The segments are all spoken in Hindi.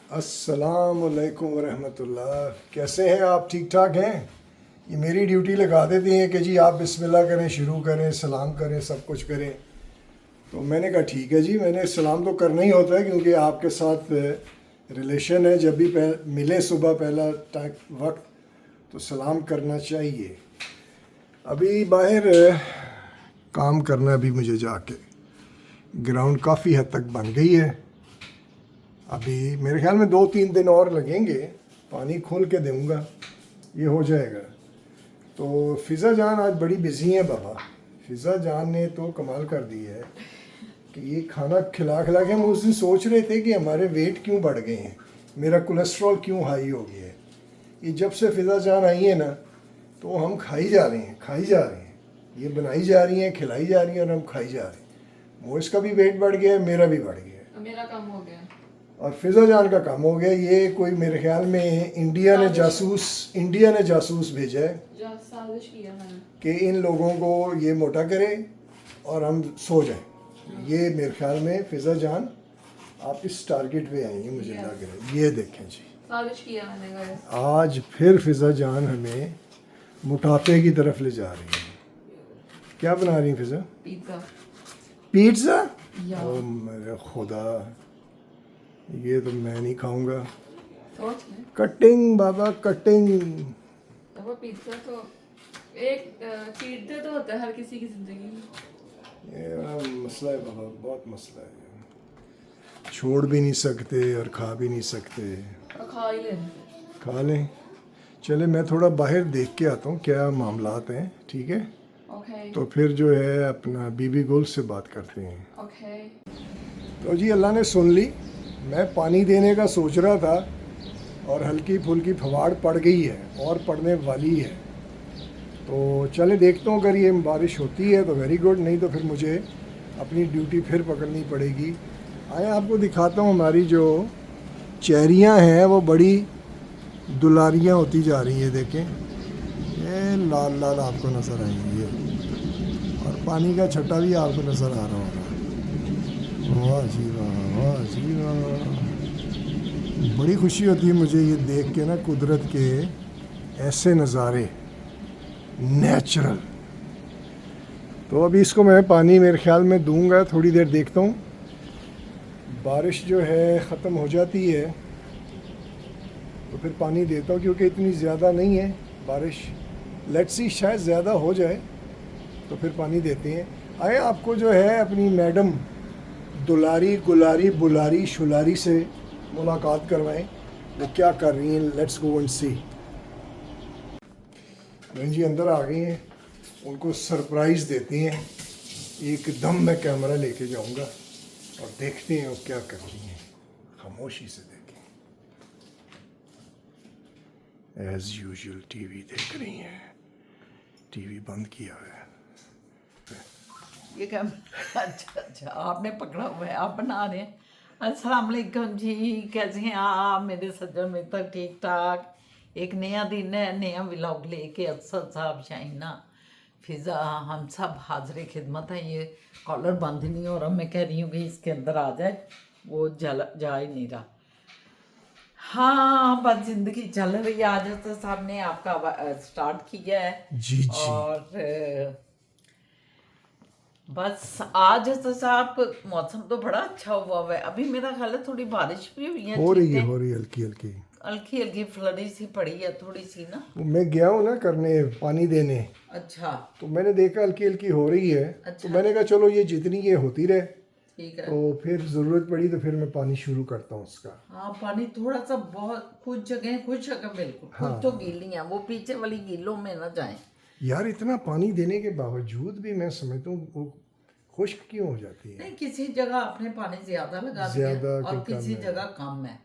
अस्सलाम वालेकुम वरहमतुल्लाह। कैसे हैं आप? ठीक ठाक हैं? ये मेरी ड्यूटी लगा देती हैं कि जी आप बिस्मिल्लाह करें, शुरू करें, सलाम करें, सब कुछ करें। तो मैंने कहा ठीक है जी, मैंने सलाम तो करना ही होता है क्योंकि आपके साथ रिलेशन है। जब भी मिले सुबह पहला वक्त तो सलाम करना चाहिए। अभी बाहर काम करना है अभी मुझे जाके। ग्राउंड काफ़ी हद तक बन गई है। अभी मेरे ख्याल में 2-3 दिन और लगेंगे। पानी खोल के दूँगा, ये हो जाएगा। तो फ़िज़ा जान आज बड़ी बिज़ी हैं बाबा। फ़िज़ा जान ने तो कमाल कर दी है कि ये खाना खिला खिला के हम उस दिन सोच रहे थे कि हमारे वेट क्यों बढ़ गए हैं, मेरा कोलेस्ट्रॉल क्यों हाई हो गया है। ये जब से फ़िज़ा जान आई है ना तो हम खाई जा रहे हैं। ये बनाई जा रही हैं, खिलाई जा रही हैं और हम खाई जा रहे हैं। मोइस का भी वेट बढ़ गया है, मेरा भी बढ़ गया है, मेरा कम हो गया और फ़िज़ा जान का कम हो गया। ये कोई मेरे ख्याल में इंडिया ने जासूस भेजा है साजिश किया मैंने कि इन लोगों को ये मोटा करे और हम सो जाएं। ये मेरे ख्याल में फ़िज़ा जान आप इस टारगेट पे आई हैं, मुझे लग रहा है। ये देखें जी, साजिश किया मैंने गाइस। आज फिर फ़िज़ा जान हमें मोटापे की तरफ ले जा रही है। क्या बना रही हैं फ़िज़ा? पिज़्ज़ा? या ओ मेरे खुदा, ये तो मैं नहीं खाऊंगा। सोच में कटिंग बाबा, कटिंग। वो पिज्जा तो एक चीट डे तो होता है हर किसी की जिंदगी में। ये बड़ा मसला है बाबा, बहुत मसला है। छोड़ भी नहीं सकते और खा भी नहीं सकते। और खा ही लें। खा लें। चले मैं थोड़ा बाहर देख के आता हूँ क्या मामलात हैं, ठीक है? ओके तो फिर जो है अपना बीबी गुल से बात करते हैं। ओके। तो जी अल्लाह ने सुन ली। मैं पानी देने का सोच रहा था और हल्की फुल्की फवाड़ पड़ गई है और पड़ने वाली है। तो चले देखता हूँ, अगर ये बारिश होती है तो वेरी गुड, नहीं तो फिर मुझे अपनी ड्यूटी फिर पकड़नी पड़ेगी। आए आपको दिखाता हूँ हमारी जो चेरियाँ हैं वो बड़ी दुलारियाँ होती जा रही हैं। देखें ये लाल लाल आपको नज़र आएंगी और पानी का छट्टा भी आपको नज़र आ रहा होगा। वाह जी वाह, वाह जी वाह। बड़ी खुशी होती है मुझे ये देख के ना, कुदरत के ऐसे नज़ारे, नेचुरल। तो अभी इसको मैं पानी मेरे ख्याल में दूंगा, थोड़ी देर देखता हूँ। बारिश जो है ख़त्म हो जाती है तो फिर पानी देता हूँ, क्योंकि इतनी ज़्यादा नहीं है बारिश। लेट्स सी, शायद ज़्यादा हो जाए तो फिर पानी देते हैं। आए आपको जो है अपनी मैडम दुलारी गुलारी बुलारी शुलारी से मुलाकात करवाएं, वो क्या कर रही हैं। लेट्स गो एंड सी। बहन जी अंदर आ गई हैं, उनको सरप्राइज़ देती हैं। एकदम मैं कैमरा लेके जाऊंगा और देखते हैं वो क्या कर रही हैं। खामोशी से देखें। एज यूजुअल टीवी देख रही हैं, टीवी बंद किया हुआ है। ये क्या? अच्छा अच्छा, आपने पकड़ा हुआ है, आप बना रहे हैं। अस्सलाम वालेकुम जी, कैसे हैं आप मेरे सज्जन मित्र? ठीक ठाक। एक नया दिन है, नया व्लॉग लेके अफसर साहब, शाइना, फिज़ा, हम सब हाजिर खिदमत है। ये कॉलर बंद नहीं हो रहा, मैं कह रही हूँ कि इसके अंदर आ जाए, वो जा ही नहीं रहा। हाँ बस जिंदगी चल रही है। आज तो साहब ने आपका स्टार्ट किया है जी जी। और बस आज तो साहब मौसम तो बड़ा अच्छा हुआ है। अभी मेरा ख्याल है थोड़ी बारिश भी हुई है, हो रही है हल्की हल्की। हल्की हल्की फ्लरी सी पड़ी है थोड़ी सी ना। मैं गया हूँ ना करने, पानी देने, अच्छा तो मैंने देखा हल्की हल्की हो रही है। अच्छा। तो मैंने कहा चलो ये जितनी ये होती रहे, ठीक है। तो फिर ज़रूरत पड़ी तो फिर मैं पानी शुरू करता हूँ उसका। हाँ पानी थोड़ा सा, बहुत कुछ जगह बिल्कुल कुछ तो गीली है, वो पीछे वाली गीलों में ना जाए। यार इतना पानी देने के बावजूद भी मैं समझता हूँ वो खुश्क क्यों हो जाती है। नहीं, किसी जगह आपने पानी ज्यादा लगा दिया ज़्यादा और कि कम किसी है। जगह कम है।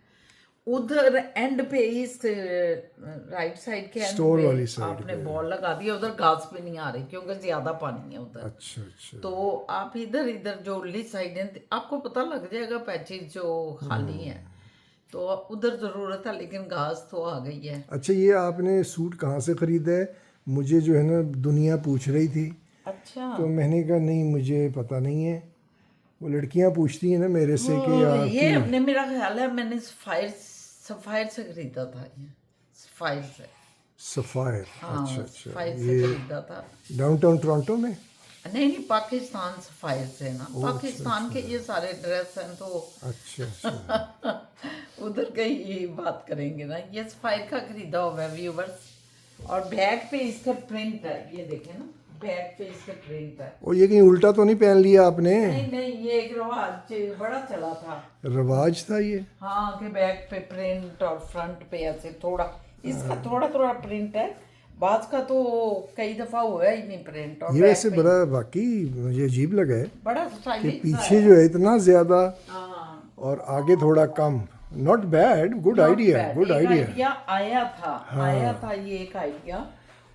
उधर एंड पे इस राइट साइड के एंड स्टोर पे वाली साइड आपने पे। बॉल लगा दी, उधर घास भी नहीं आ रही क्योंकि ज्यादा पानी है उधर। अच्छा अच्छा। तो आप इधर इधर जो उर्ली साइड है आपको पता लग जाएगा पैचेज जो खाली है, तो उधर जरूरत है, लेकिन घास तो आ गई है। अच्छा ये आपने सूट कहाँ से ख़रीदा है? मुझे जो है ना दुनिया पूछ रही थी, अच्छा तो मैंने कहा नहीं मुझे पता नहीं है। वो लड़कियां पूछती हैं ना मेरे से कि ये आपकी। अपने, मेरा ख्याल है मैंने फायर सफायर से खरीदा था ये, सफायर से। सफायर, हाँ, अच्छा अच्छा। सफायर से ये खरीदा था। डाउनटाउन टोरंटो में? नहीं, पाकिस्तान सफायर से ना, पाकिस्तान के ये सारे ड्रेस हैं तो अच्छा अच्छा। उधर का ही बात करेंगे ना। ये सफायर का खरीदा हुआ है व्यूवर्स। और बैक पे इसका प्रिंट है, ये देखें ना, बैक पे इसका प्रिंट है। और ये कहीं उल्टा तो नहीं पहन लिया आपने? नहीं नहीं, ये एक रवाज बड़ा चला था। रवाज था ये? हाँ, कि बैक पे प्रिंट और फ्रंट पे ऐसे थोड़ा, इसका थोड़ा थोड़ा प्रिंट है, बाज का तो कई दफा हुआ ही नहीं प्रिंट। और ये back वैसे पे बड़ा वाकई मुझे अजीब लगा है बड़ा कि स्टाइलिश पीछे जो है इतना ज्यादा हाँ, और आगे थोड़ा कम। Not bad, good idea, good idea. Idea आया था ये एक आइडिया,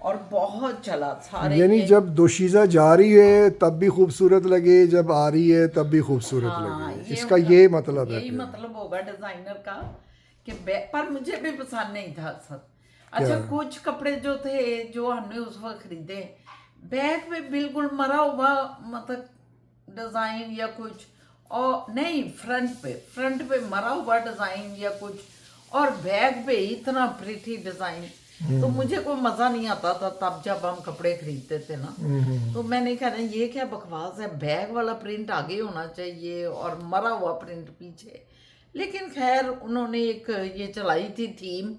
और बहुत चला सारे। यानी जब दोशीज़ा जा रही है तब भी खूबसूरत लगे, जब आ रही है तब भी खूबसूरत हाँ, लगे, ये इसका होगा, ये मतलब है यही फिर। मतलब होगा डिजाइनर का कि पर मुझे भी पसंद नहीं था सर। अच्छा, कुछ कपड़े जो थे जो हमने उस वक्त खरीदे, बैक पे बिल्कुल मरा हुआ मतलब डिजाइन या कुछ, और नहीं फ्रंट पे मरा हुआ डिजाइन या कुछ, और बैक पे इतना प्रिटी डिजाइन। तो मुझे कोई मजा नहीं आता था तब जब हम कपड़े खरीदते थे ना। तो मैंने कहा ये क्या बकवास है, बैग वाला प्रिंट आगे होना चाहिए और मरा हुआ प्रिंट पीछे। लेकिन खैर उन्होंने एक ये चलाई थी थीम,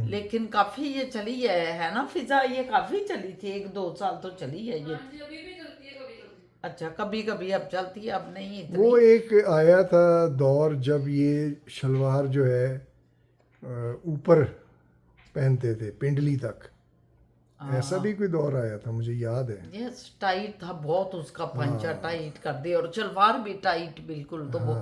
लेकिन काफी ये चली है ना फिजा, ये काफी चली थी, 1-2 साल तो चली है ये। हाँ जी, अभी भी चलती है कभी कभी। अच्छा, कभी कभी अब चलती है, अब नहीं इतनी। वो एक आया था दौर जब ये शलवार जो है ऊपर पहनते थे पिंडली तक, ऐसा भी कोई दौर आया था, मुझे याद है। यस, टाइट था बहुत, उसका पंचा टाइट कर दे और शलवार भी टाइट बिल्कुल। तो वो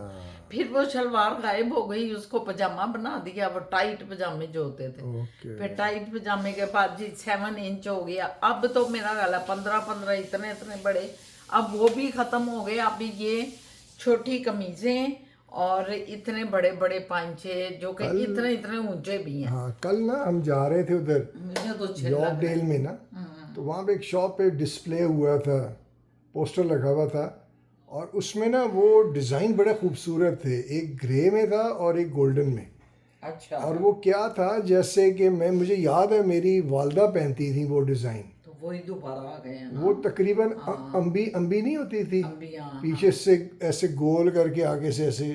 फिर वो शलवार गायब हो गई, उसको पजामा बना दिया, वो टाइट पजामे जो होते थे। ओके। फिर टाइट पजामे के बाद जी 7 इंच हो गया, अब तो मेरा ख्याल है 15-15 इतने इतने बड़े, अब वो भी खत्म हो गए। अभी ये छोटी कमीजें और इतने बड़े बड़े पांचे जो कि इतने इतने ऊंचे भी हैं। हाँ, कल ना हम जा रहे थे उधर मुझे तो अच्छे लग रहे यॉर्कडेल में ना, तो वहाँ पे एक शॉप पे डिस्प्ले हुआ था, पोस्टर लगा हुआ था, और उसमें ना वो डिज़ाइन बड़े खूबसूरत थे, एक ग्रे में था और एक गोल्डन में। अच्छा, और वो क्या था, जैसे कि मुझे याद है मेरी वालदा पहनती थी वो डिज़ाइन। तो वही दोबारा आ गए हैं ना। वो तकरीबन अम्बी नहीं होती थी, अभी यहाँ पीछे से ऐसे गोल करके आगे से ऐसे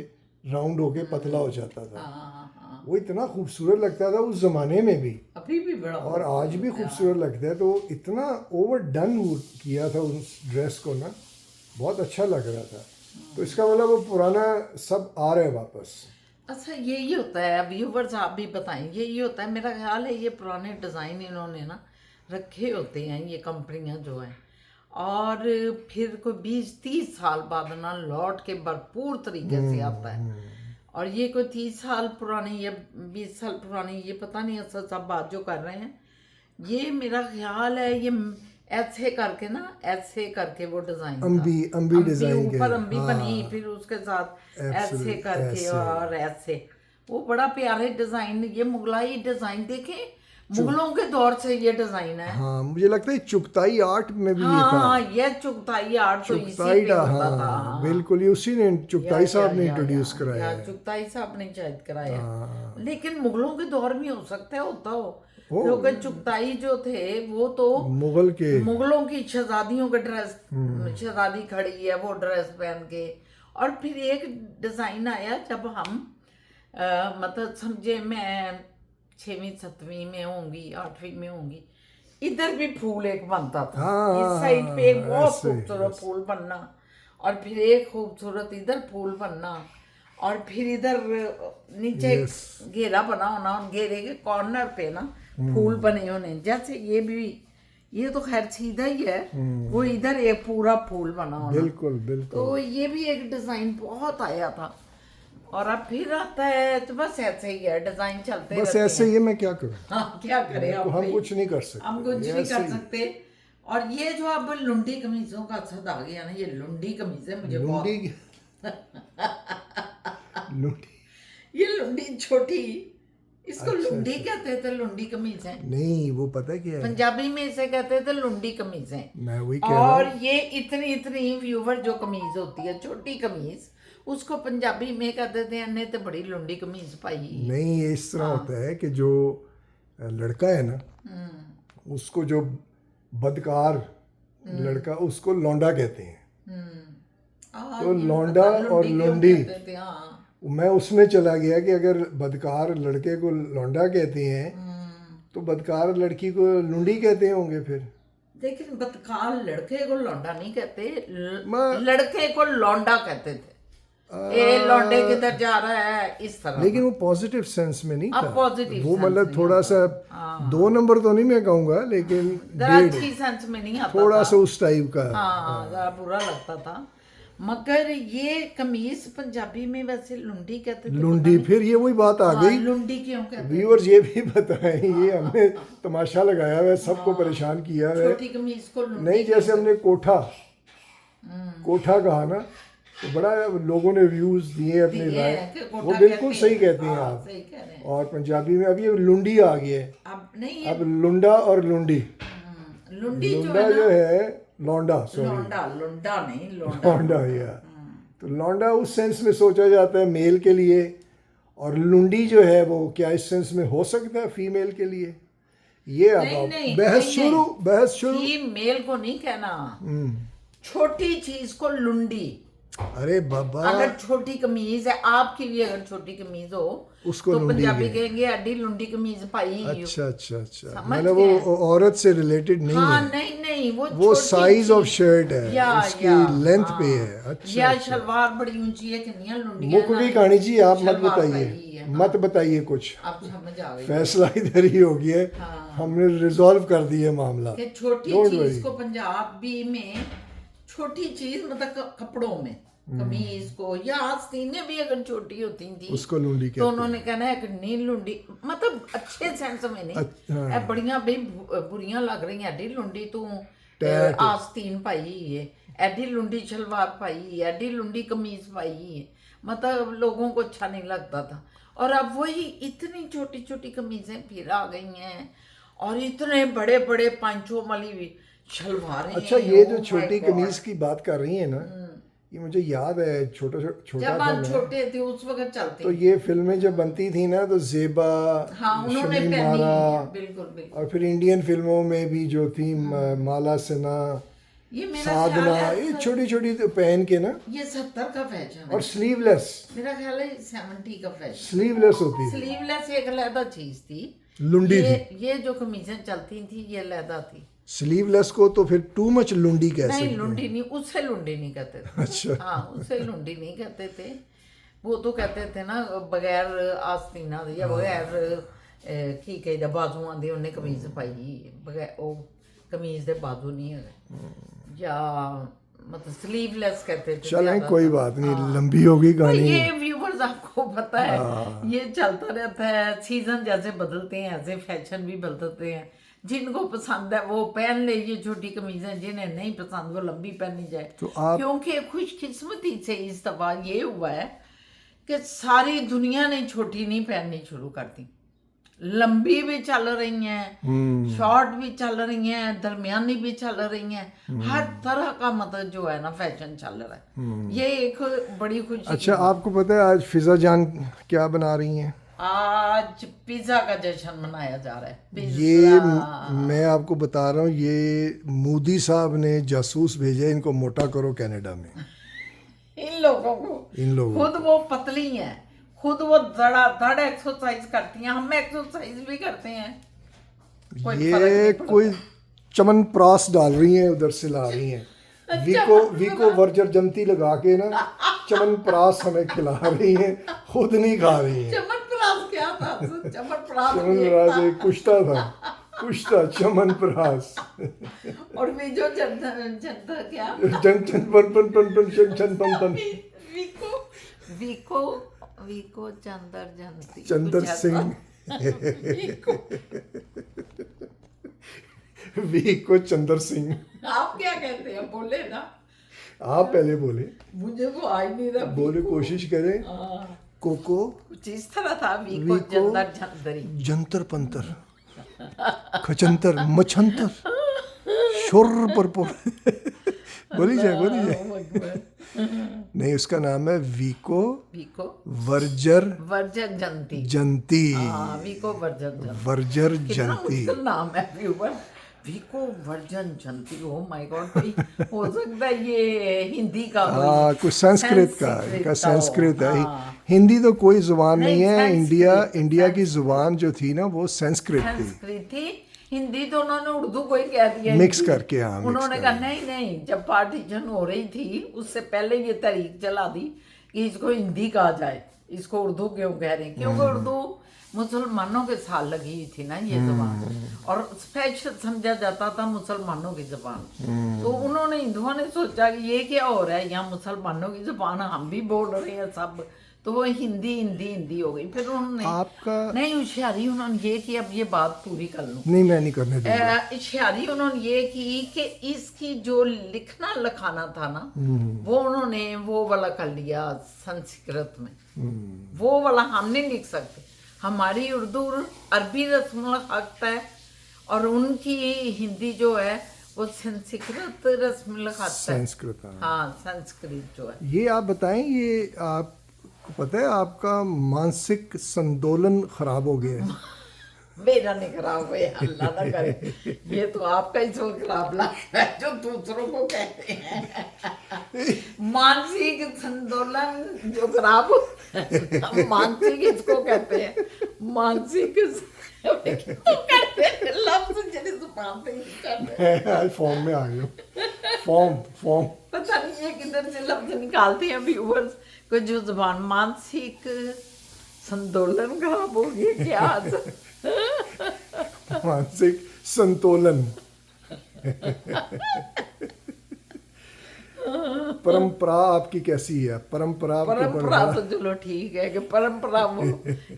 राउंड होके पतला हो जाता था। हाँ, वो इतना खूबसूरत लगता था उस ज़माने में भी, अभी भी बड़ा और आज भी खूबसूरत लगता है। तो इतना ओवर डन किया था उस ड्रेस को ना, बहुत अच्छा लग रहा था। तो इसका मतलब वो पुराना सब आ रहा है वापस। अच्छा, यही होता है। अब व्यूवर्स आप भी बताएं, यही होता है मेरा ख्याल है। ये पुराने डिज़ाइन इन्होंने ना रखे होते हैं ये कंपनियां जो हैं, और फिर कोई 20-30 साल बाद ना लौट के भरपूर तरीके से आता है। और ये कोई 30 साल पुरानी या 20 साल पुरानी, ये पता नहीं असल सब बात जो कर रहे हैं, ये मेरा ख्याल है ये ऐसे करके ना, ऐसे करके वो डिजाइन अम्बी डिजाइन के, ऊपर अम्बी हाँ, बनी, फिर उसके साथ ऐसे करके ऐसे। और ऐसे, वो बड़ा प्यारे डिजाइन। ये मुगलाई डिजाइन देखें, मुगलों के दौर से ये डिजाइन है। हाँ, मुझे लगता है चुगताई आर्ट में भी ये था। हाँ, ये चुगताई आर्ट तो इसी चुगताई पे का, होता था। हाँ बिल्कुल, ये उसी ने चुगताई साहब ने या, इंट्रोड्यूस कराया या है। चुगताई साहब ने शायद कराया। हाँ। लेकिन मुगलों के दौर में हो सकता है होता हो, क्योंकि चुगताई जो थे वो तो मुगलों की शहजादियों का ड्रेस, शहजादी खड़ी है वो ड्रेस पहन के। और फिर एक डिजाइन आया जब हम मतलब समझे मैं 6वीं 7वीं में होंगी, 8वीं में होंगी, इधर भी फूल एक बनता था। इस साइड पे एक बहुत खूबसूरत फूल बनना, और फिर एक खूबसूरत इधर फूल बनना, और फिर इधर नीचे घेरा बना होना, और घेरे के कॉर्नर पे ना फूल बने होने। जैसे ये भी, ये तो खैर सीधा ही है, वो इधर एक पूरा फूल बना होना। बिल्कुल बिल्कुल। तो ये भी एक डिजाइन बहुत आया था, और अब फिर आता है। तो बस ऐसे ही है, डिजाइन चलते बस ऐसे ही है, मैं क्या करूं। हाँ, क्या करें अब, हम कुछ नहीं कर सकते, हम कुछ नहीं कर सकते। और ये जो अब लुंडी कमीजों का सद आ गया ना, ये लुंडी कमीजें मुझे लुंडी ये लुंडी छोटी, इसको लुंडी कहते थे, लुंडी कमीजें। नहीं, वो पता क्या है, पंजाबी में इसे कहते थे लुंडी कमीजें। मैं वही कह रहा हूं। और ये इतनी इतनी व्यूवर जो कमीज होती है, छोटी कमीज, उसको पंजाबी में कहते थे ने तो बड़ी लुंडी कमीज पाई। नहीं, ये इस तरह होता है कि जो लड़का है ना, उसको जो बदकार लड़का, उसको लौंडा कहते हैं। तो लौंडा और लुंडी, मैं उसमें चला गया कि अगर बदकार लड़के को लौंडा कहते हैं तो बदकार लड़की को लुंडी कहते होंगे फिर। लेकिन बदकार लड़के को लौंडा नहीं कहते, लड़के को लौंडा कहते थे। ये लौंडे किधर जा रहा है, इस तरह। लेकिन वो पॉजिटिव सेंस में नहीं था, पॉजिटिव वो मतलब थोड़ा सा 2 नंबर तो नहीं मैं कहूँगा, लेकिन अच्छी सेंस में नहीं आता थोड़ा सा उस टाइप का। हाँ, जरा बुरा लगता था। मगर ये कमीज पंजाबी में वैसे लुंडी कहते थे। लुंडी, फिर ये वही बात आ गई। लुंडी क्यों कहते? व्यूअर्स ये भी बताएं, ये हमने तमाशा लगाया हुआ है, सबको परेशान किया है। छोटी कमीज को लुंडी नहीं, जैसे हमने कोठा कहा ना, तो बड़ा लोगों ने व्यूज दिए अपनी राय, वो बिल्कुल सही कहते हैं आप। सही कह रहे हैं। और पंजाबी में अब ये लुंडी आ गई है, अब नहीं, अब लुंडा और लुंडी। लुंडी लुंडा जो है लौंडा, सॉरी लौंडा नहीं, लौंडा। लौंडा या तो लौंडा उस सेंस में सोचा जाता है मेल के लिए, और लुंडी जो है वो क्या इस सेंस में हो सकता है फीमेल के लिए? ये अब बहस शुरू। फीमेल को नहीं कहना, छोटी चीज को लुंडी। अरे बाबा, अगर छोटी कमीज है आपकी भी, अगर छोटी कमीज हो उसको तो पंजाबी कहेंगे अड्डी लुंडी कमीज पाई। अच्छा, मतलब वो औरत से रिलेटेड नहीं हाँ, है। नहीं, वो साइज ऑफ शर्ट है, उसकी लेंथ पे है। अच्छा, या शलवार बड़ी ऊंची है, कितनी लुंडी। मुख की कहानी जी, आप मत बताइए कुछ, आप समझ आ गई। फैसला इधर ही हो गया है। हमने रिजॉल्व कर दिया मामला। छोटी चीज को पंजाबी में छोटी चीज मतलब कपड़ों में, कमीज को या आस्तीनें भी अगर छोटी होती थी उसको लुंडी कहते तो उन्होंने कहना है कि नहीं लुंडी, मतलब अच्छे सेंस में नहीं। बड़ियां भी बुरियां लग रही हैं, एडी लुंडी तू आस्तीन पाई है, एडी लुंडी शलवार पाई है, एडी लुंडी कमीज पाई है, मतलब लोगों को अच्छा नहीं लगता था। और अब वही इतनी छोटी छोटी कमीजें फिर आ गई हैं, और इतने बड़े बड़े पांचों वाली भी शलवारें। अच्छा, ये जो छोटी कमीज की बात कर रही है ना, ये मुझे याद है छोटा जब हम छोटे थे उस वक्त चलती। तो ये फिल्में जब बनती थी ना, तो जेबा, उन्होंने शमी पहनी मारा, बिल्कुल। और फिर इंडियन फिल्मों में भी जो थी माला सिन्हा, साधना, ये छोटी छोटी तो पहन के ना, ये 70 का फैशन है। और स्लीवलेस, मेरा ख्याल है 70 का फैशन। स्लीवलेस होती थी, स्लीवलेस एक अलग चीज थी, लुंडी थी। ये जो कमीजें चलती थी ये अलग थी। स्लीवलेस को तो फिर टू मच लुंडी कह सकते हैं। नहीं, लुंडी नहीं, उससे लुंडी नहीं कहते थे। अच्छा, हाँ, उससे लुंडी नहीं कहते थे। वो तो कहते थे ना बगैर आस्तीना या बगैर की कहते बाजुआं दे उन्हें कमीज पाई, बगैर वो कमीज दे बाजू नहीं है, या मतलब स्लीवलेस कहते थे। चलें, कोई बात नहीं, लंबी होगी कहानी। ये व्यूवर्स आपको पता है, ये चलता रहता है। सीजन जैसे बदलते हैं ऐसे फैशन भी बदलते हैं। जिनको पसंद है वो पहन ले ये छोटी कमीजें, जिन्हें नहीं पसंद वो लंबी पहनी जाए। तो आप, क्योंकि खुशकिस्मती से इस दफा ये हुआ है कि सारी दुनिया ने छोटी नहीं पहननी शुरू कर दी, लंबी भी चल रही हैं, शॉर्ट भी चल रही हैं, दरमियानी भी चल रही हैं, हर तरह का मतलब जो है ना फैशन चल रहा है। ये एक बड़ी खुशी। अच्छा, आपको पता है आज फिजा जान क्या बना रही हैं? आज पिज्जा का जश्न मनाया जा रहा है। ये मैं आपको बता रहा हूँ, ये मोदी साहब ने जासूस भेजा, इनको मोटा करो कनाडा में। इन लोगों को, खुद वो पतली हैं, खुद वो धड़ एक्सरसाइज करती हैं, हम एक्सरसाइज भी करते हैं। ये कोई चमनप्राश डाल रही हैं, उधर से ला रही हैं। वीको वर्जर जमती लगा के ना चमनप्राश हमें खिला रही हैं, खुद नहीं खा रही हैं। चमनप्राश क्या था? चमनप्राश कुश्ता था, चमनप्राश। और वे जो जनता क्या जन पन वीको चंदर सिंह वीको चंदर सिंह। आप क्या कहते हैं? बोले ना, आप पहले बोले, मुझे वो आ ही नहीं रहा। बोले, कोशिश करें। कोको कुछ इस तरह था, वीको जंतर पंतर, खचंतर मछंतर, शोर पर बोली जाए अल्लाहु अकबर। नहीं, उसका नाम है वीको वीको वर्जर वर्जर जंती। जंती। हाँ, वीको वर्जर जंती। वर्जर कितना जंती। मुश्किल नाम है व्यूवर, वीको वर्जन जंती। ओ माय गॉड, कोई हो सकता है ये हिंदी का कोई हाँ, कुछ संस्कृत का का संस्कृत हो, है। हाँ। हिंदी तो कोई जुबान नहीं, नहीं है। संस्कृत, इंडिया की जुबान जो थी ना वो संस्कृत थी, संस्कृत थी। हिंदी तो उन्होंने उर्दू को ही कह दिया, मिक्स हिंदी। करके। हाँ, मिक्स उन्होंने करके। कहा नहीं नहीं, जब पार्टीशन हो रही थी उससे पहले ये तहरीक चला दी कि इसको हिंदी कहा जाए, इसको उर्दू क्यों कह रहे हैं, क्योंकि उर्दू मुसलमानों के साथ लगी हुई थी ना ये जबान, और स्पेशल समझा जाता था मुसलमानों की जबान। तो उन्होंने, हिंदुओं ने सोचा कि ये क्या हो रहा है, यहाँ मुसलमानों की जबान हम भी बोल रहे हैं सब, तो वो हिंदी हिंदी हिंदी हो गई। फिर उन्होंने आपका नहीं होशियारी उन्होंने ये की, अब ये बात पूरी कर लूँ। नहीं, मैं नहीं करने दूंगा। होशियारी उन्होंने ये की कि इसकी जो लिखना लिखाना था ना, वो उन्होंने वो वाला कर लिया संस्कृत में। वो वाला हम नहीं लिख सकते, हमारी उर्दू अरबी रस्म लिखता है, और उनकी हिंदी जो है वो संस्कृत रस्म लिखता है। संस्कृत, हाँ। हाँ, संस्कृत जो है। ये आप बताएं, ये आपको पता है आपका मानसिक संतुलन खराब हो गया है? मेरा नहीं खराब हुआ, अल्लाह ना करे। ये तो आपका ही सोच खराब लगता है जो दूसरों को कहते हैं। मानसिक संतुलन जो खराब हो, मानसिक इसको कहते हैं, मानसिक कहते हैं लफ्ज जिन्हें जुबान पे नहीं करते। आज फॉर्म में आ गए हो। फॉर्म पता नहीं ये किधर से लफ्ज निकालते हैं व्यूअर्स को, जो जुबान मानसिक संतुलन खराब हो गया क्या? मानसिक संतुलन। परंपरा आपकी कैसी है? परंपरा आपके परंपरा तो चलो ठीक है कि परंपरा वो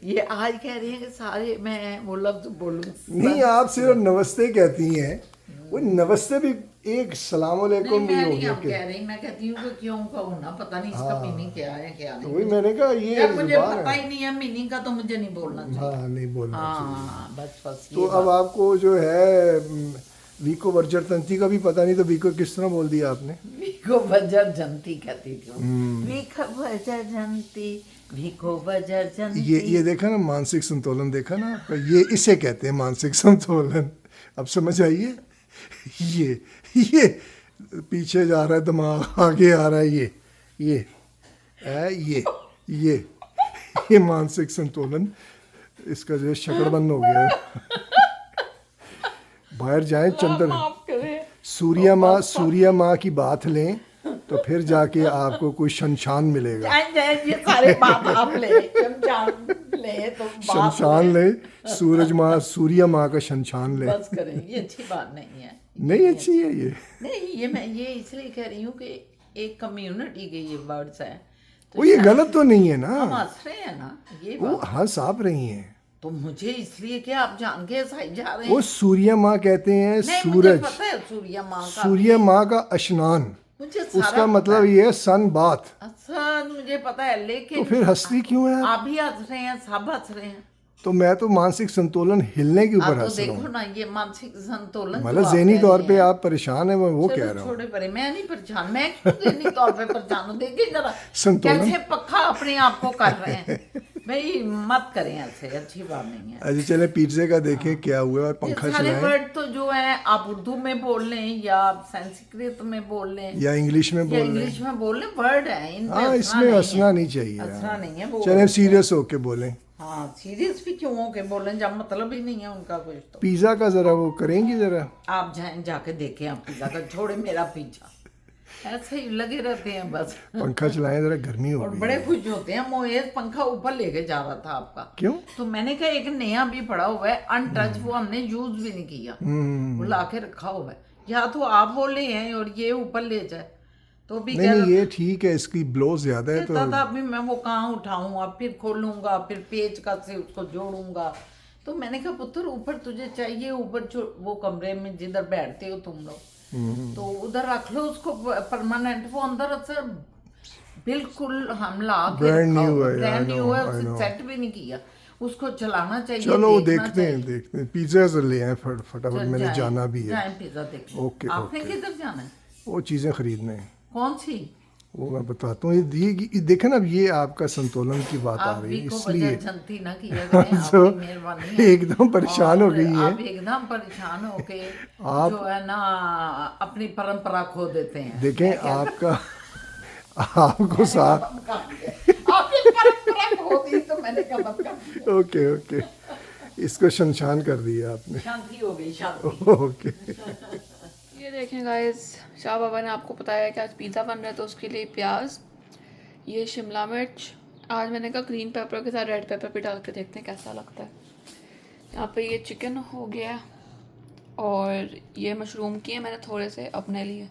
ये आज कह रही है कि सारे मैं वो लफ्ज बोलूं। नहीं, आप सिर्फ नमस्ते कहती हैं, वो नमस्ते भी एक सलाम अलैकुम नहीं, भी मैं हो नहीं गया अब कह रही, मैं कहती हूँ कि क्यों कहूँ ना, पता नहीं इसका मीनिंग क्या है क्या तो नहीं। वही मैंने कहा ये जब मुझे जुबान पता है। ही नहीं है मीनिंग का तो मुझे नहीं बोलना चाहिए। हाँ, नहीं बोलना चाहिए। हाँ, बस तो अब आपको जो है वीको वर्जर तंती का भी पता नहीं, तो वीको किस तरह बोल दिया आपने? वीको बजर जनती कहती थी। वीको बजर जनती, वीको बजर जनती। ये देखा ना, मानसिक संतुलन देखा ना आपका, ये इसे कहते हैं मानसिक संतुलन। अब समझ आइए, ये पीछे जा रहा है दिमाग, आगे आ रहा है ये मानसिक संतुलन, इसका जो है शकड़बंद हो गया है। बाहर जाएं, चंद्र माफ करें। सूर्या माँ की बात लें तो फिर जाके आपको कोई शमशान मिलेगा। जाए ये सारे बात आप ले, शमशान ले तो बात शमशान ले, सूर्या माँ का शमशान ले। बस करें, ये अच्छी बात नहीं है। नहीं अच्छी है ये। नहीं, ये मैं ये इसलिए कह रही हूँ कि एक कम्युनिटी के ये वर्ड्स हैं, तो वो ये गलत तो नहीं है ना, हम हंस रहे हैं ना ये वो बात। हंस आप रही हैं। तो मुझे इसलिए कि आप जान के हंसाई जा रहे वो हैं। सूर्या माँ कहते हैं नहीं, मुझे सूरज, पता है सूर्या माँ का, सूर्या माँ का स्नान, मुझे सारा उसका पता मतलब है। ये है सन बाथ। अच्छा, मुझे पता है, लेकिन तो फिर हंसती क्यों है? आप भी हंस रहे हैं, सब हंस रहे हैं। तो मैं तो मानसिक संतुलन हिलने के ऊपर आप तो हंस रहा देखो हूँ। ना, ये मानसिक संतुलन जो मतलब आप ज़हनी कह तौर रहे पे हैं। आप परेशान है, मैं वो कह चलो रहा हूँ। छोड़े परे, मैं नहीं परेशान, मैं क्यों ज़हनी तौर पे परेशान हूँ? देखिए जरा संतुलन। कैसे पक्का अपने आप को कर रहे हैं। भाई मत करें ऐसे, अच्छी बात नहीं है। अच्छा चले पिज्जे का देखें क्या हुआ है, और ये पंखा सारे चलाएं वर्ड तो जो है आप उर्दू में बोल लें या आप संस्कृत में बोल लें या इंग्लिश में या बोल रहे हैं। इंग्लिश में बोल लें, वर्ड है इनमें। हाँ, हंसना इसमें नहीं हंसना है। नहीं चाहिए। हंसना नहीं है वो। चले सीरियस होके बोलें। हाँ, सीरियस भी क्यों हो के बोलें जब मतलब ही नहीं है उनका कुछ। तो पिज्ज़ा का ज़रा वो करेंगी ज़रा। आप जाएं, जाके देखें आप पिज्जा का, छोड़े मेरा पिज्जा, ऐसे ही लगे रहते हैं बस। पंखा चलाएं ज़रा, गर्मी हो और गई बड़े है। खुश होते हैं। मोएज पंखा ऊपर लेके जा रहा था आपका, क्यों? तो मैंने कहा एक नया भी पड़ा हुआ है अनटच, वो हमने यूज भी नहीं किया, वो ला के रखा हुआ है। या तो आप बोले हैं और ये ऊपर ले जाए तो भी नहीं नहीं, ये ठीक है, इसकी ब्लो ज़्यादा है तो कहता था अभी मैं वो कहाँ उठाऊँ, अब फिर खोलूंगा, फिर पेच का से उसको जोड़ूंगा। तो मैंने कहा पुत्र ऊपर तुझे चाहिए, ऊपर वो कमरे में जिधर बैठते हो तुम लोग, तो उधर रख लो उसको परमानेंट। वो अंदर असर बिल्कुल हम ला के Brand रखा new हुआ, है, brand I new know, है, I उसे know। सेट भी नहीं किया, उसको चलाना चाहिए। चलो देखना देखते हैं चाहिए। पिज्ज़ा से ले आए फटाफट, चल मैंने जाएं, जाना भी है। जाएं पिज्जा देखने। ओके, आपने ओके। किधर जाना है? वो चीज़ें खरीदने। कौन सी? वो मैं बताता हूँ। ये देखे ना, अब ये आपका संतुलन की बात आ आप रही भी है, को इसलिए वजह जनती ना किया करें, तो आपकी मेहरबानी है। एकदम परेशान हो और गई है आप एकदम परेशान होके आप। जो है ना अपनी परंपरा खो देते हैं। देखें मैं क्या आपका आपको साथ। खत्म कर दिया, आपकी परंपरा खो दी तो मैंने खत्म कर दिया। ओके ओके, इसको शमशान कर दिया आपने। शांति हो गई, शांति। ओके। ये देखें गाइस, शाह बाबा ने आपको बताया कि आज पिज़्ज़ा बन रहा है, तो उसके लिए प्याज, ये शिमला मिर्च, आज मैंने कहा ग्रीन पेपर के साथ रेड पेपर भी डाल के देखते हैं कैसा लगता है। यहाँ पे ये चिकन हो गया और ये मशरूम किए मैंने थोड़े से अपने लिए,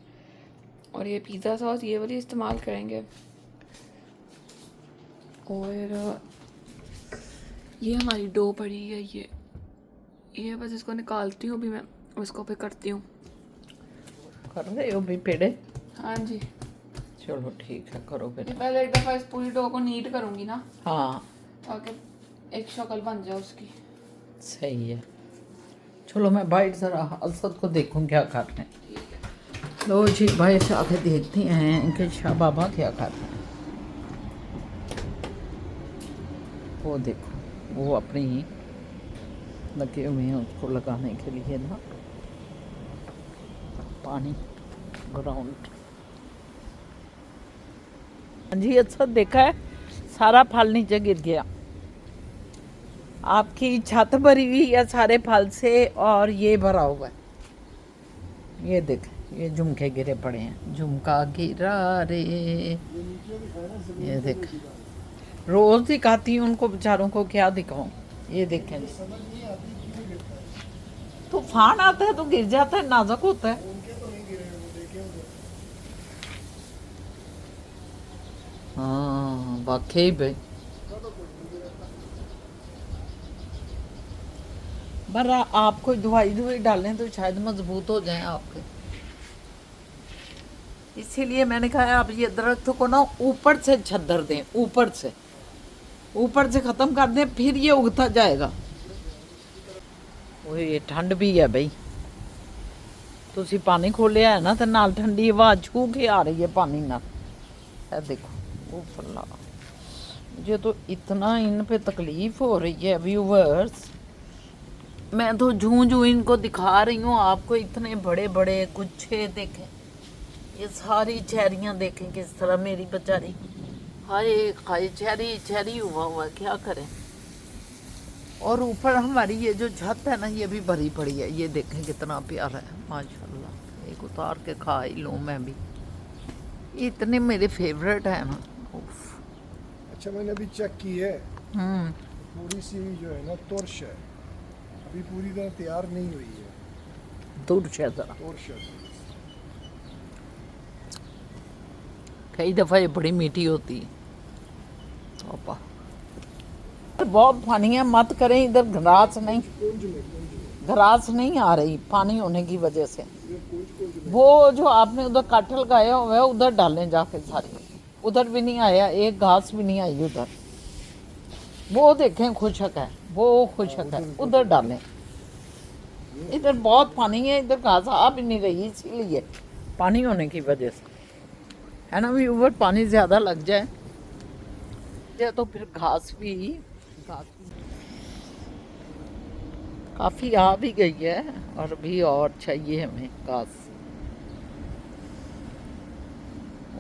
और ये पिज़्ज़ा सॉस ये वाली इस्तेमाल करेंगे। और ये हमारी डो पड़ी है, ये बस इसको निकालती हूँ अभी मैं, इसको पे करती हूँ। कर रहे हो भी पेड़े? हाँ जी, चलो ठीक है, करो ये फिर। पहले एक दफ़ा इस पूरी डो को नीट करूँगी ना, हाँ ताकि एक शक्ल बन जाए उसकी। सही है। चलो मैं बाइट ज़रा असद को देखूं क्या कर रहे हैं। लो जी भाई आके देखते हैं कि शाह बाबा क्या कर रहे हैं। वो देखो, वो अपनी लगे हुए हैं उसको लगाने के लिए ना पानी ग्राउंड। हाँ जी, अच्छा देखा है, सारा फल नीचे गिर गया। आपकी छत भरी हुई है सारे फल से और ये भरा हुआ है। ये देख, ये झुमके गिरे पड़े हैं, झुमका गिरा रे। ये देख, रोज दिखाती हूँ उनको बेचारों को, क्या दिखाऊं। ये देखें, तूफान आता है तो गिर जाता है, नाजुक होता है। हाँ वाकई भाई, पर आप कोई दवाई डालें तो शायद मजबूत हो जाएं आपके। इसीलिए मैंने कहा आप ये दरख्त को ना ऊपर से छद्दर दें, ऊपर से ख़त्म कर दें, फिर ये उगता जाएगा। वो ये ठंड भी है भाई, तुसी पानी खोलिया है ना, तो नाल ठंडी हवा छू के आ रही है पानी ना। है देखो, वो फल्ला, मुझे तो इतना इन पे तकलीफ हो रही है व्यूवर्स। मैं तो जूं इनको दिखा रही हूँ आपको, इतने बड़े बड़े गुच्छे देखें, ये सारी चेरियाँ देखें किस तरह मेरी बेचारी, हाय हाय चेरी हुआ क्या करें। और ऊपर हमारी ये जो छत है ना, ये भी भरी पड़ी है। ये देखें कितना प्यारा है माशाल्लाह। एक उतार के खा ही लूँ मैं भी, इतने मेरे फेवरेट है ना। उफ। अच्छा, मैंने अभी चेक की है, पूरी सी जो है ना तुर्श है, अभी पूरी तरह तैयार नहीं हुई है। तुर्श है ज़रा, तुर्श है। कई दफ़ा ये बड़ी मीठी होती है। पापा बहुत पानी है, मत करें इधर, घरास नहीं आ रही पानी होने की वजह से। वो जो आपने उधर काट लगाया हुआ है उधर डालें जाके सारी, उधर भी नहीं आया, एक घास भी नहीं आई उधर। वो देखें खुशक है, वो खुशक है, उधर डालें। इधर बहुत पानी है, इधर घास आ भी नहीं रही, इसीलिए पानी होने की वजह से है ना। भी ऊपर पानी ज़्यादा लग जाए तो फिर घास भी काफ़ी आ भी गई है, और अभी और चाहिए हमें घास।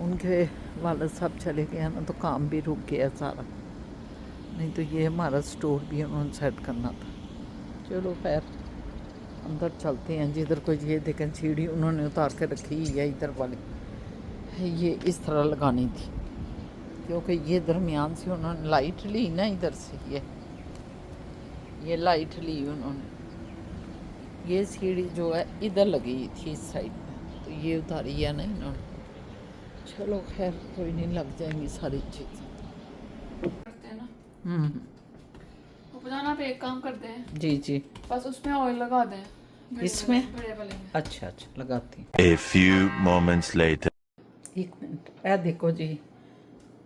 उनके वाले साहब चले गए ना, तो काम भी रुक गया सारा, नहीं तो ये हमारा स्टोर भी उन्होंने सेट करना था। चलो खैर अंदर चलते हैं। जिधर कोई ये देखें सीढ़ी उन्होंने उतार के रखी है, इधर वाली ये इस तरह लगानी थी, क्योंकि ये दरमियान से उन्होंने लाइट ली ना, इधर से ये लाइट ली उन्होंने। ये सीढ़ी जो है इधर लगी थी इस साइड में, तो ये उतारी है ना इन्होंने। चलो खैर कोई नहीं, लग जाएंगी सारी चीज़ें। करते हैं ना, वो बताना पे एक काम करते हैं, जी जी, बस उसमें ऑयल लगा दें, इसमें? बड़े वाले में। अच्छा लगाती हूँ। A few moments later. एक मिनट, ऐ देखो जी,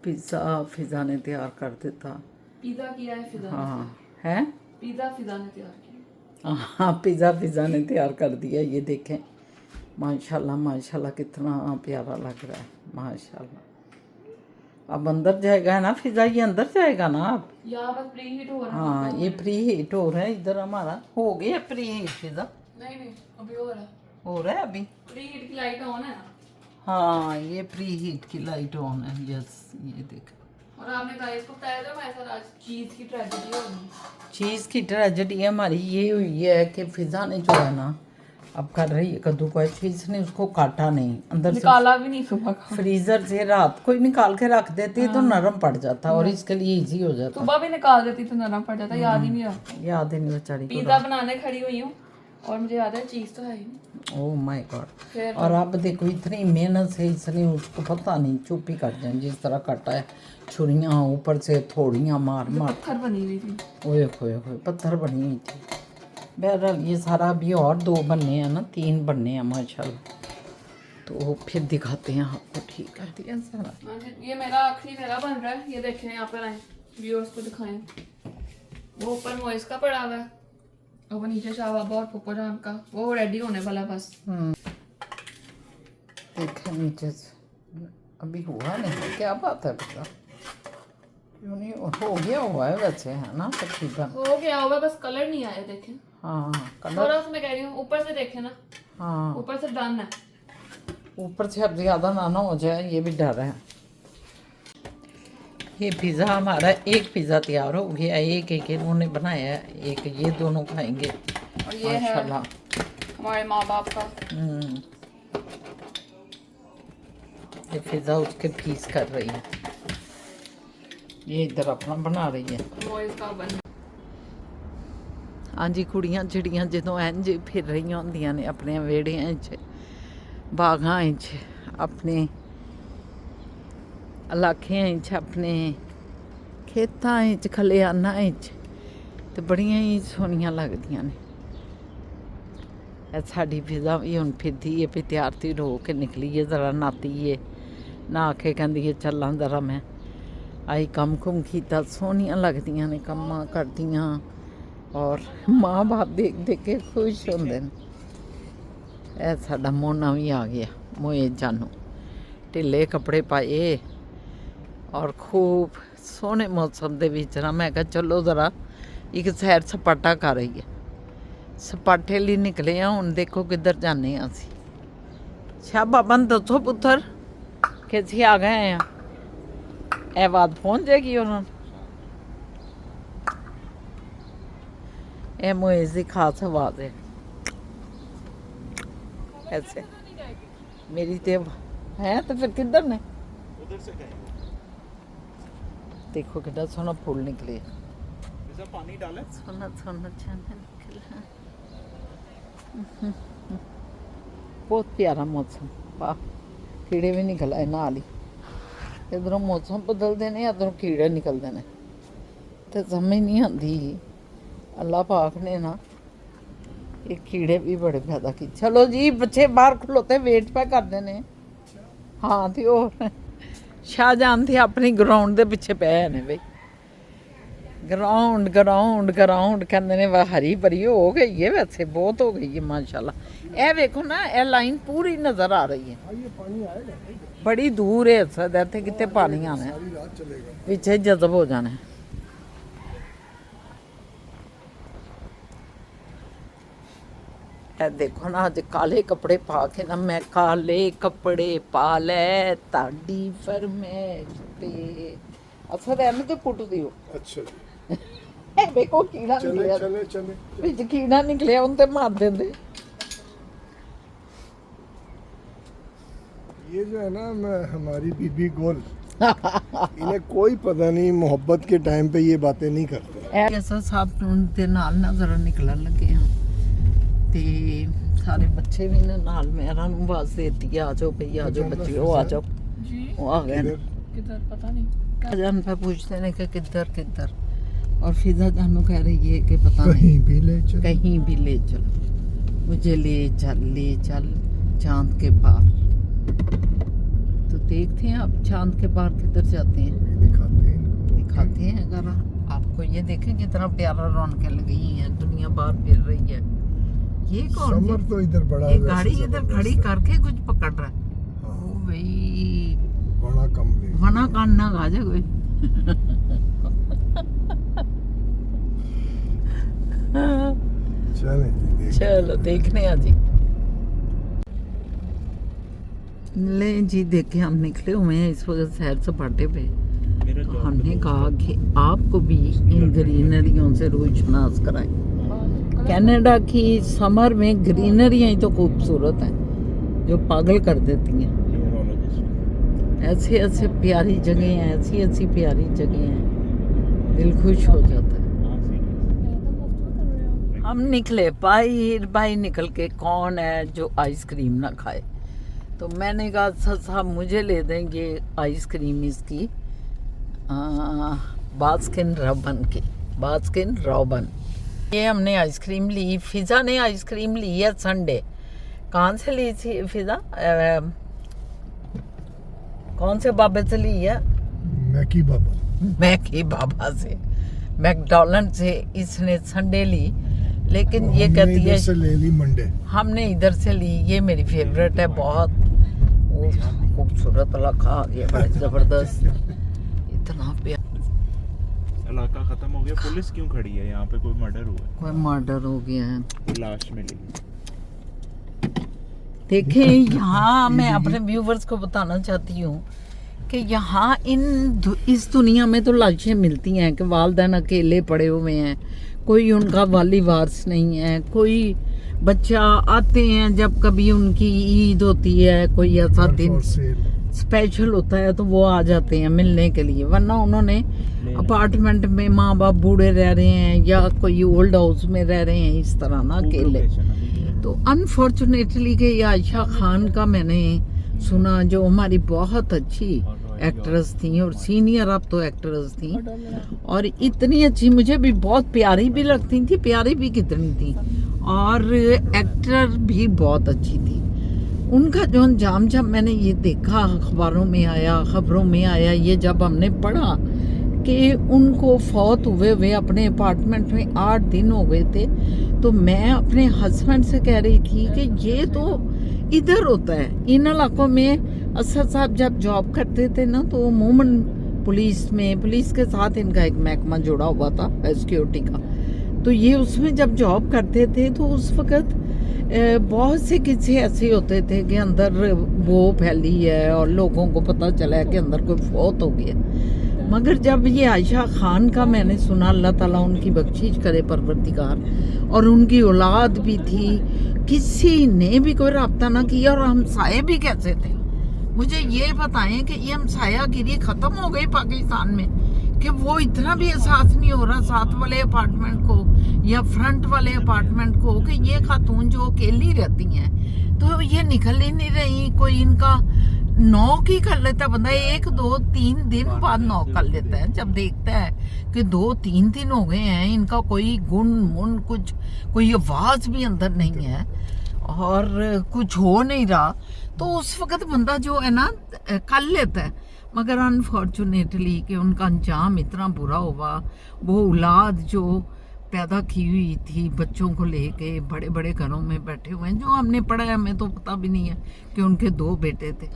फिज़ा ने तैयार कर देता। पिज़्ज़ा किया है फिजा ने, हाँ है, पिज़्ज़ा फिजा ने तैयार किया। हाँ पिज़्ज़ा ने तैयार कर दिया। ये देखें, माशाल्लाह माशाल्लाह, कितना प्यारा लग रहा है माशाल्लाह। अब अंदर जाएगा ना फिजा, ये अंदर जाएगा ना अब। यहाँ बस प्री हीट हो रहा है। हाँ ये प्री हीट हो रहा है इधर, हमारा हो गया प्री हीट फिजा। नहीं नहीं अभी हो रहा है। हो रहा है अभी। प्री हीट की लाइट ऑन है ना। हाँ ये प्री हीट की लाइट ऑन है, यस ये देख। और आपने गाइस को बताया था हमारे साथ आज चीज की ट्रेजेडी होगी। चीज़ की ट्रेजेडी हमारी ये हुई है कि फिजा ने जो है ना अब कर रही है कद्दू का चीज़ ने उसको काटा नहीं, अंदर से निकाला भी नहीं सुबह का। फ्रीजर से रात को ही निकाल के रख देती तो नरम पड़ जाता और इसके लिए इजी हो जाता। सुबह भी निकाल देती तो नरम पड़ जाता, याद ही नहीं रहा। याद ही नहीं बेचारी को। पिज्जा बनाने खड़ी हुई हूँ और मुझे याद है चीज तो है ही नहीं। Oh my God. फिर और अब देखो इतनी मेहनत से इसने उसको पता नहीं चुप ही काट जाए, जिस तरह काटा है छुरियाँ ऊपर से थोड़ियाँ मार मार। पत्थर बनी हुई थी। ओए होए होए पत्थर बनी हुई थी। बहरहाल ये सारा अभी और 2 बनने हैं ना, 3 बनने हैं माशाल्लाह, तो फिर दिखाते हैं आपको। ठीक है दिया सारा। ये मेरा आखिरी मेरा बन रहा है, ये देखें यहाँ पर आए व्यूअर्स को दिखाएं। वो ऊपर मोइस का पड़ा हुआ है और वो नीचे शाह बाबा और पुप्पो जान का, वो रेडी होने वाला बस। देखें नीचे से अभी हुआ नहीं, क्या बात है बेटा, क्यों नहीं हो गया हुआ है वैसे, है ना तकरीबन हो गया होगा, बस कलर नहीं आया देखें। हाँ कलर। थोड़ा सा मैं कह रही हूँ ऊपर से देखें ना, हाँ ऊपर से डन है। ऊपर से अब ज़्यादा ना हो जाए ये भी डर है। ये पिज़्ज़ा हमारा एक पिज़्ज़ा तैयार हो गया, एक एक इन्होंने बनाया है, एक ये दोनों खाएंगे और ये है माशाल्लाह। हमारे माँ बाप का। ये पिज़्ज़ा उसके पीस कर रही है, ये इधर अपना बना रही है। मोइस का बन। हाँ जी कुड़ियाँ चिड़ियाँ ਜਦੋਂ ਇੰਜ ਫਿਰ ਰਹੀਆਂ ਹੁੰਦੀਆਂ ਨੇ ਆਪਣੇ ਵਿਹੜਿਆਂ 'ਚ ਬਾਗਾਂ 'ਚ ਆਪਣੇ ਇਲਾਕਿਆਂ 'ਚ ਆਪਣੇ ਖੇਤਾਂ 'ਚ ਖਲਿਆਨਾਂ 'ਚ ਤੇ ਬੜੀਆਂ ਹੀ ਸੋਹਣੀਆਂ ਲੱਗਦੀਆਂ ਨੇ। ਇਹ ਸਾਡੀ ਫਿਜ਼ਾ ਵੀ ਹੁਣ ਫਿਰਦੀ ਹੈ ਵੀ ਤਿਆਰ ਤਿਉਰ ਹੋ ਕੇ ਨਿਕਲੀਏ ਜ਼ਰਾ ਨਾਤੀਏ, ਨਹਾ ਕੇ ਕਹਿੰਦੀ ਹੈ ਚੱਲਾਂ ਜ਼ਰਾ ਮੈਂ ਆਈ ਕੰਮ ਕੁਮ ਕੀਤਾ। ਸੋਹਣੀਆਂ ਲੱਗਦੀਆਂ ਨੇ ਕੰਮਾਂ ਕਰਦੀਆਂ और माँ बाप देख देख के खुश होंगे। ए साडा मोना भी आ गया, मोए जानू ढिले कपड़े पाए और खूब सोहने मौसम दे विच ना मैं कहा चलो ज़रा एक सैर सपाटा कर रही है। सपाटे लिए निकले हैं, हुण देखो किधर जाने असी। शाह बाबा ने दसो पुत्तर कि असीं आ गए हैं, ए बात पहुँच जाएगी उन्होंने। ये मोइज़ की खास आवाज़ है ऐसे मेरी तो है, तो फिर किधर ने उधर से देखो कितना सोना फूल निकले, पानी डाले सोना सोना चैनल निकला। बहुत प्यारा मौसम, वाह कीड़े भी निकल आए नाल ही। इधरों मौसम बदलते हैं, इधरों कीड़े निकलते हैं, तो समझ नहीं आती। अल्लाह पाक ने ना ये कीड़े भी बड़े पैदा की। चलो जी बच्चे बाहर खलोते वेट पे करते ने। हाँ तो और शाहजहान थे अपनी ग्राउंड के पिछे पे ने बई, ग्राउंड ग्राउंड ग्राउंड कहते ने वह हरी भरी हो गई है, वैसे बहुत हो गई है माशाल्लाह। ए देखो ना ये लाइन पूरी नज़र आ रही है, ये पानी आएगा बड़ी दूर है सदा थे कितने पानी आना है, सारी रात चलेगा। पीछे जज़ब हो जाना है। देखो ना अज काले कपड़े पा के ना, मैं काले कपड़े पा ले ताड़ी फरमाइश पे असर एम तो पुट दियो। अच्छा देखो कीड़ा चले निकलिया, चले चले विच कीड़ा निकलिया उन ते मार देंदे। ये जो है ना मैं हमारी बीबी गोल इन्हें कोई पता नहीं, मोहब्बत के टाइम पे ये बातें नहीं करते। ऐसा साहब दे नाल ना जरा निकलन लगे हैं ते सारे बच्चे भी ने नाल मेरा नु आवाज देती है आ जाओ भई आ जाओ बच्चियों आ जाओ। जी वो आ गए ना। किधर पता नहीं। जान पे पूछते हैं कि किधर किधर, और फिजा जानू कह रही है कि पता नहीं कहीं भी ले चल, कहीं भी ले चल, मुझे ले चल चांद के पार। तो देखते हैं अब चांद के पार किधर जाते हैं, दिखाते हैं अगर आपको। ये देखें कितना प्यारा रौनक लगी है, दुनिया बाहर फिर रही है, ये कौन समर तो इधर बड़ा ये वैसे गाड़ी इधर जबरदस्त खड़ी है। करके कुछ पकड़ रहा है हाँ, ओ भाई बड़ा कम ले वना कान ना खा जाए कोई चले जी देख चलो देखने आ जी ले जी देखे हम निकले हुए हैं इस वक्त सैर सपाटे पे हमने कहा कि आपको भी इन ग्रीनरियों से रोशनास कराएं कनाडा की समर में ग्रीनरियाँ ही तो खूबसूरत हैं जो पागल कर देती हैं ऐसे ऐसे प्यारी जगह हैं ऐसी ऐसी प्यारी जगह हैं दिल खुश हो जाता है हम निकले बाहर निकल के कौन है जो आइसक्रीम ना खाए तो मैंने कहा सर साहब मुझे ले दें ये आइसक्रीम इसकी बास्किन रॉबिन ये हमने आइसक्रीम ली फिज़ा ने आइसक्रीम ली है संडे कहाँ से ली थी फिज़ा कौन से बाबे से ली है मैकी बाबा से मैकडॉनल्ड से इसने संडे ली लेकिन ये कहती है से ले ली मंडे हमने इधर से ली ये मेरी फेवरेट है बहुत खूबसूरत इलाका आ गया बड़ा जबरदस्त इतना प्यार इलाका खत्म हो गया पुलिस क्यों खड़ी है यहाँ पे कोई मर्डर हुआ है कोई मर्डर हो गया है कोई लाश मिली देखें यहाँ मैं अपने व्यूवर्स को बताना चाहती हूँ कि यहाँ इस दुनिया में तो लाशें मिलती हैं कि वालिदैन अकेले पड़े हुए हैं कोई उनका वाली वारिस नहीं है कोई बच्चा आते हैं जब कभी उनकी ईद होती है कोई ऐसा दिन स्पेशल होता है तो वो आ जाते हैं मिलने के लिए वरना उन्होंने अपार्टमेंट में माँ बाप बूढ़े रह रहे हैं या कोई ओल्ड हाउस में रह रहे हैं इस तरह ना अकेले तो अनफॉर्चुनेटली कि ये आयशा खान का मैंने सुना जो हमारी बहुत अच्छी एक्ट्रेस थी और सीनियर अब तो एक्ट्रेस थी और इतनी अच्छी मुझे भी बहुत प्यारी भी लगती थी प्यारी भी कितनी थी और एक्टर भी बहुत अच्छी थी उनका जो अंजाम जब मैंने ये देखा अखबारों में आया खबरों में आया ये जब हमने पढ़ा कि उनको फौत हुए अपने अपार्टमेंट में 8 दिन हो गए थे तो मैं अपने हस्बैंड से कह रही थी कि ये तो इधर होता है इन इलाकों में असद साहब जब जॉब करते थे ना तो अमूमन पुलिस के साथ इनका एक महकमा जुड़ा हुआ था सिक्योरिटी का तो ये उसमें जब जॉब करते थे तो उस वक़्त बहुत से किस्से ऐसे होते थे कि अंदर वो फैली है और लोगों को पता चला है कि अंदर कोई फौत हो गया मगर जब ये आयशा खान का मैंने सुना अल्लाह ताला उनकी बख्शिश करे परवरदिगार और उनकी औलाद भी थी किसी ने भी कोई रब्ता ना किया और हमसाये भी कैसे थे मुझे ये बताएं कि ये हमसायागिरी ख़त्म हो गई पाकिस्तान में कि वो इतना भी एहसास नहीं हो रहा साथ वाले अपार्टमेंट को या फ्रंट वाले अपार्टमेंट को कि ये खातून जो अकेली रहती हैं तो ये निकल ही नहीं रही कोई इनका नॉक ही कर लेता बंदा 1 2 3 दिन बाद नॉक कर लेता है जब देखता है कि 2-3 दिन हो गए हैं इनका कोई गुण मुन कुछ कोई आवाज़ भी अंदर नहीं है और कुछ हो नहीं रहा तो उस वक्त बंदा जो है ना कर लेता है मगर अनफॉर्चुनेटली कि उनका अंजाम इतना बुरा हुआ वो औलाद जो पैदा की हुई थी बच्चों को लेके बड़े बड़े घरों में बैठे हुए हैं जो हमने पढ़ा है हमें तो पता भी नहीं है कि उनके 2 बेटे थे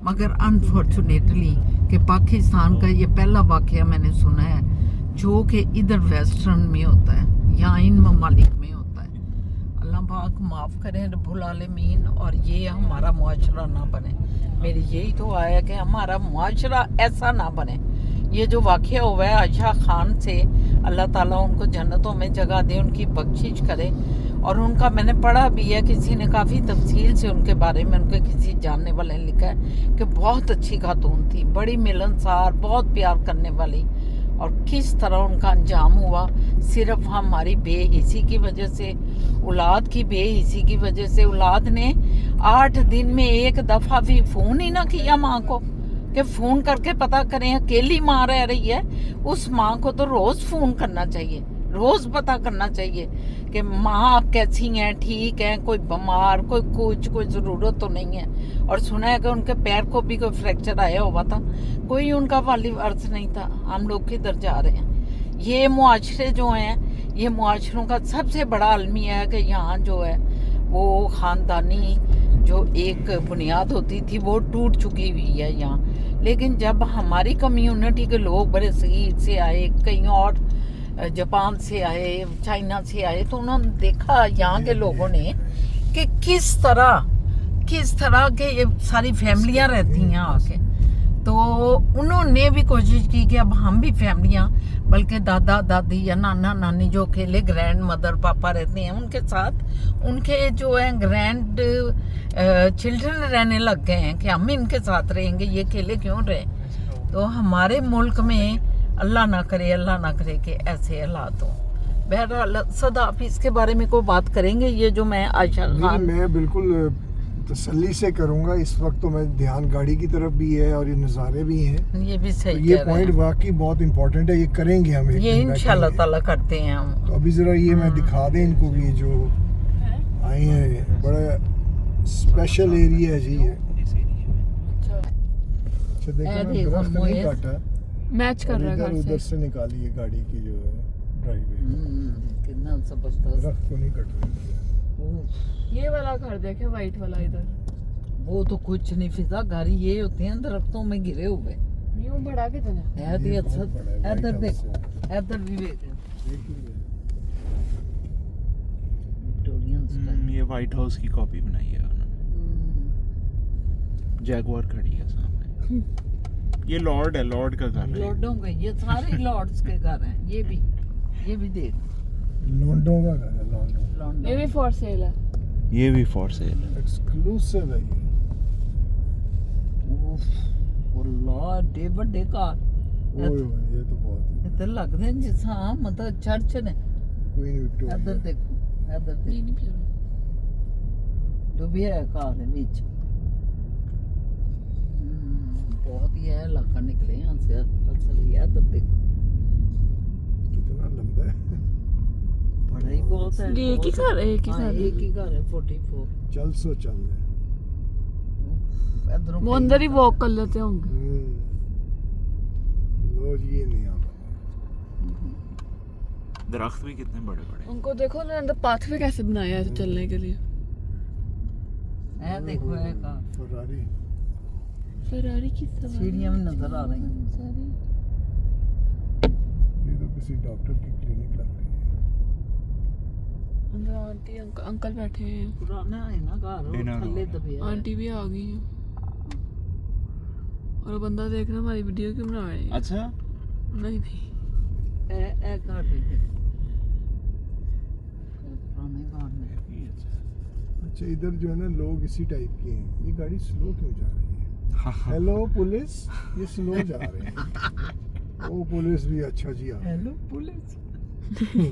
मगर अनफॉर्चुनेटली कि पाकिस्तान का ये पहला वाक़या मैंने सुना है जो कि इधर वेस्टर्न में होता है या इन ममालिक में होता है अल्लाह पाक माफ़ करें रब्बुल आलमीन और ये हमारा मुआशरा ना बने मेरी यही तो आया कि हमारा मुआशरा ऐसा ना बने ये जो वाक़या हुआ है आयशा खान से अल्लाह ताला उनको जन्नतों में जगह दे उनकी बख्शिश करे और उनका मैंने पढ़ा भी है किसी ने काफ़ी तफसील से उनके बारे में उनके किसी जानने वाले ने लिखा है कि बहुत अच्छी खातून थी बड़ी मिलनसार बहुत प्यार करने वाली और किस तरह उनका अंजाम हुआ सिर्फ हमारी बेहिसी की वजह से औलाद की बेहिसी की वजह से औलाद ने 8 दिन में एक दफ़ा भी फ़ोन ही ना किया माँ को कि फ़ोन करके पता करें अकेली माँ रह रही है उस माँ को तो रोज़ फ़ोन करना चाहिए रोज़ पता करना चाहिए कि माँ आप कैसी हैं ठीक हैं कोई बीमार कोई ज़रूरत तो नहीं है और सुना है कि उनके पैर को भी कोई फ्रैक्चर आया हुआ था कोई उनका वाली वारिस नहीं था हम लोग किधर जा रहे हैं ये मुआशरे जो हैं ये मुआशरों का सबसे बड़ा अलमिया है कि यहाँ जो है वो ख़ानदानी जो एक बुनियाद होती थी वो टूट चुकी हुई है यहाँ। लेकिन जब हमारी कम्युनिटी के लोग बड़े सगीर से आए, कहीं और जापान से आए, चाइना से आए, तो उन्होंने देखा यहाँ के लोगों ने कि किस तरह के ये सारी फैमिलियाँ रहती हैं आके। तो उन्होंने भी कोशिश की कि अब हम भी फैमिलियाँ, बल्कि दादा दादी या नाना नानी जो अकेले ग्रैंड मदर पापा रहते हैं उनके साथ उनके जो है ग्रैंड चिल्ड्रन रहने लग गए हैं कि हम इनके साथ रहेंगे, ये अकेले क्यों रहे। तो हमारे मुल्क में अल्लाह ना करे कि ऐसे हालात हो। बहरहाल सद आप इसके बारे में कोई बात करेंगे, ये जो मैं आयशा खान मैं बिल्कुल तसल्ली से करूंगा। इस वक्त तो मैं ध्यान गाड़ी की तरफ भी है और ये नज़ारे भी हैं, ये भी सही तो ये कह रहे पॉइंट हैं। वाकई बहुत इंपॉर्टेंट है। ये करेंगे हम, एक ये दिन इंशाल्लाह बैठेंगे। ताला करते हैं हम। तो अभी ज़रा ये मैं दिखा दें इनको कि ये जो आई हैं बड़ा स्पेशल एरिया है जी ये। इस एरिया में अच्छा देखो ए मैं देखो दरख्त नहीं मोए। काटा, मैच कर और रहा है इधर घर उधर से। से निकाली है गाड़ी की जो है ड्राइववे। कितना जबरदस्त। दरख्त को नहीं कट रही। ये वाला घर देखे, वाइट वाला इधर, वो तो कुछ नहीं फिजा, घर ये होते हैं दरख्तों में गिरे हुए। यूं बढ़ा के देना। है तो ये अच्छा। बहुत बड़ा है, इधर White House देखो, इधर भी देखो, देखिए विक्टोरियन स्टाइल। ये व्हाइट हाउस की कॉपी बनाई है उन्होंने। जैगुआर खड़ी है सामने। ये लॉर्ड है, लॉर्ड का घर है। लॉर्डों के, ये सारे लॉर्ड्स के घर हैं। ये भी देख, लॉन्डो का घर है, लॉन्डो ये भी फॉर सेल है। ये भी फॉर सेल है। एक्सक्लूसिव है ये। डे बड़े कार ओए ओए ये तो बहुत इधर लगते हैं जिस हाँ मतलब चर्च ने। क्वीन इधर विक्टोरिया। देखो, इधर देखो, नहीं पिया। जो भी है कार है बीच। बहुत ही है इलाका निकले यहाँ से असली है। इधर देखो, कितना लंबा है। बड़ा ही बहुत है। ये एक ही घर है, एक ही हाँ, घर है। एक ही घर है 44। चल सो चल ले। इधरों वो कहीं अंदर ही नहीं वॉक कर लेते होंगे। लो जी ये नहीं आता। दरख्त भी कितने बड़े बड़े। उनको देखो ना अंदर पाथवे कैसे बनाया है चलने के लिए। है देखो है कार। फरारी। फरारी की सवारी। सीढ़ियाँ भी नजर आ रही हैं। सारी। ये तो किसी डॉक्टर की क्लिनिक लग रही है। अंदर आंटी अंकल बैठे हैं। पुराना है ना घर, वो Dinner थल्ले hall। दबे है। आंटी भी आ गई है। और वो बंदा देख रहा हमारी वीडियो क्यों बना रही है। अच्छा नहीं नहीं ए घर भी है। पुराने घर में। अच्छा इधर जो है ना लोग इसी टाइप के हैं। ये गाड़ी स्लो क्यों जा रही है? हेलो पुलिस, ये स्लो जा रहे हैं। ओ पुलिस भी अच्छा जी आ गई। Hello police. ये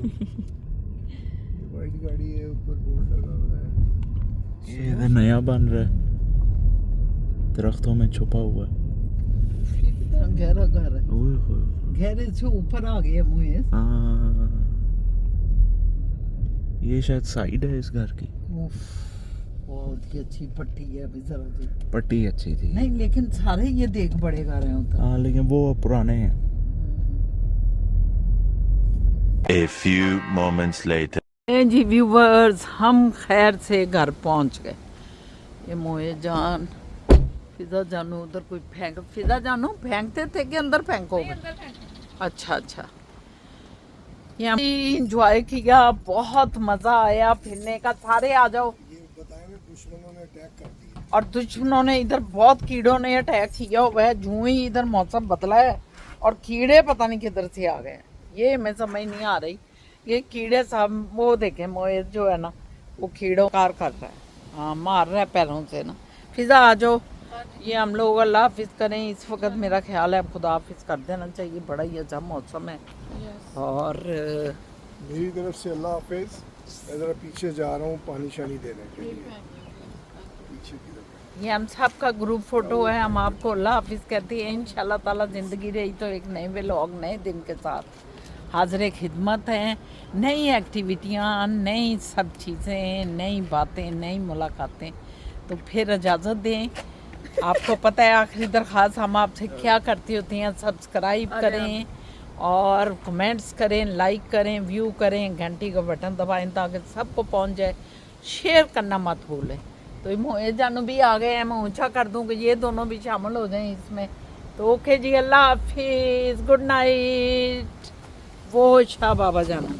वाइट गाड़ी है, ऊपर बोर्ड लगा हुआ है। ये इधर नया बन रहा है, दरख्तों में छुपा हुआ है। गहरा घर है, ओए होए। गहरे से ऊपर आ गया मुझे। हाँ, ये शायद साइड है इस घर की। बहुत ही अच्छी पट्टी है अभी जरा जी। पट्टी अच्छी थी। नहीं लेकिन सारे ये देख बड़े घर हैं उधर। हाँ लेकिन वो पुराने हैं। A few moments later. जी व्यूवर्स, हम खैर से घर पहुंच गए। ये मोए जान फिजा जानू उधर कोई फेंक, फिजा जानू फेंकते थे कि अंदर फेंकोगे? अच्छा अच्छा। ये इंजॉय किया, बहुत मजा आया फिरने का। सारे आ जाओ। ये बताए में दुश्मनों ने अटैक कर दिया। और दुश्मनों ने इधर बहुत कीड़ों ने अटैक किया हुआ है। जूं ही इधर मौसम बदला है और कीड़े पता नहीं किधर से आ गए। ये मैं समझ नहीं आ रही। ये कीड़े सब वो देखे मोए जो है ना, वो कीड़ों कार कर रहा है। हाँ मार रहा है पैरों से ना। फिजा आ जाओ। ये हम लोग अल्लाह हाफिज करें। इस वक्त मेरा ख्याल है खुदा हाफिज कर देना चाहिए। बड़ा ही अच्छा मौसम है। और मेरी तरफ से अल्लाह हाफिज। मैं जरा पीछे जा रहा हूँ पानी शानी देने के लिए। पीछे की तरफ। ये हम सब का ग्रुप फोटो है। हम आपको अल्लाह हाफिज कहते हैं। इंशाल्लाह ताला ज़िंदगी रही तो एक नए व्लॉग नए दिन के साथ हाजिर खिदमत हैं। नई एक्टिविटियाँ, नई सब चीज़ें, नई बातें, नई मुलाकातें। तो फिर इजाज़त दें। आपको पता है आखिरी दरख्वास्त हम आपसे क्या करती होती हैं, सब्सक्राइब करें और कमेंट्स करें, लाइक करें, व्यू करें, घंटी का बटन दबाएं ताकि सबको पहुंच जाए। शेयर करना मत भूलें। तो मोए जानू भी आ गए हैं, मैं ऊंचा कर दूं कि ये दोनों भी शामिल हो जाएं इसमें। तो ओके जी, अल्लाह हाफिज़, गुड नाइट। वो शाह बाबा जानू।